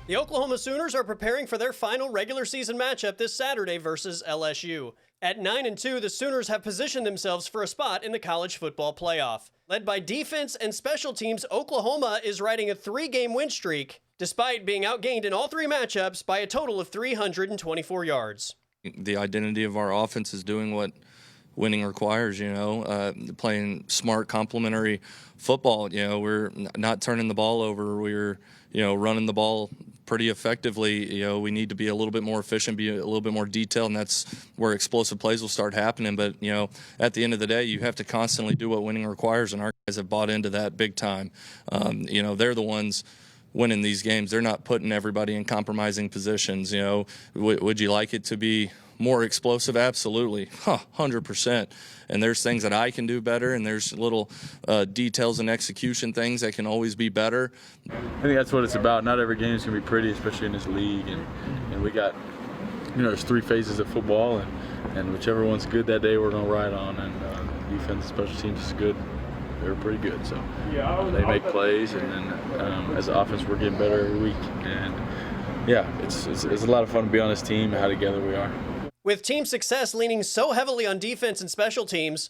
The Oklahoma Sooners are preparing for their final regular season matchup this Saturday versus LSU. At 9-2, the Sooners have positioned themselves for a spot in the college football playoff. Led by defense and special teams, Oklahoma is riding a 3-game win streak, despite being outgained in all 3 matchups by a total of 324 yards. The identity of our offense is doing what winning requires, playing smart, complementary football. We're not turning the ball over. We're, running the ball pretty effectively. We need to be a little bit more efficient, be a little bit more detailed, and that's where explosive plays will start happening. But, at the end of the day, you have to constantly do what winning requires, and our guys have bought into that big time. They're the ones winning these games. They're not putting everybody in compromising positions. Would you like it to be more explosive? Absolutely, 100%. And there's things that I can do better, and there's little details and execution things that can always be better. I think that's what it's about. Not every game is going to be pretty, especially in this league. And we got, there's 3 phases of football, and whichever one's good that day, we're going to ride on. And defense, special teams is good. They're pretty good, so they make plays, and then as an offense, we're getting better every week. And yeah, it's a lot of fun to be on this team and how together we are. With team success leaning so heavily on defense and special teams,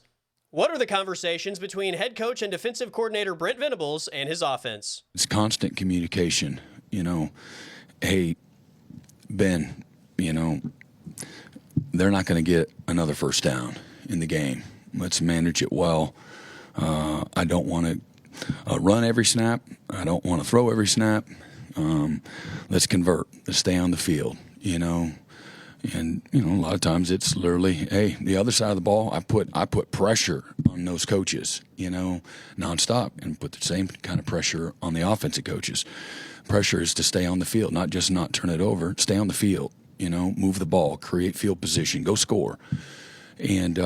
what are the conversations between head coach and defensive coordinator Brent Venables and his offense? It's constant communication. Hey, Ben, they're not going to get another first down in the game. Let's manage it well. I don't want to run every snap. I don't want to throw every snap. Let's convert. Let's stay on the field, And, a lot of times it's literally, hey, the other side of the ball, I put pressure on those coaches, nonstop, and put the same kind of pressure on the offensive coaches. Pressure is to stay on the field, not just not turn it over. Stay on the field, move the ball, create field position, go score. And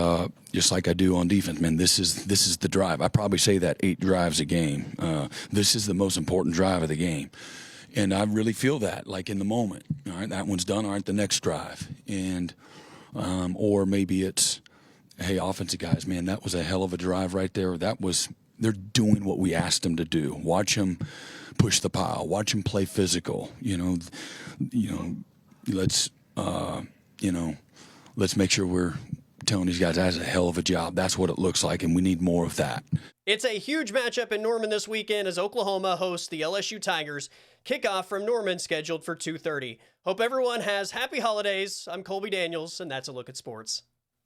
just like I do on defense, man, this is the drive. I probably say that 8 drives a game. This is the most important drive of the game. And I really feel that, like in the moment. All right, that one's done. All right, the next drive. And or maybe it's, hey, offensive guys, man, that was a hell of a drive right there. They're doing what we asked them to do. Watch them push the pile. Watch them play physical. Let's make sure we're telling these guys that's a hell of a job. That's what it looks like, and we need more of that. It's a huge matchup in Norman this weekend as Oklahoma hosts the LSU Tigers. Kickoff from Norman scheduled for 2:30. Hope everyone has happy holidays. I'm Colby Daniels, and that's a look at sports.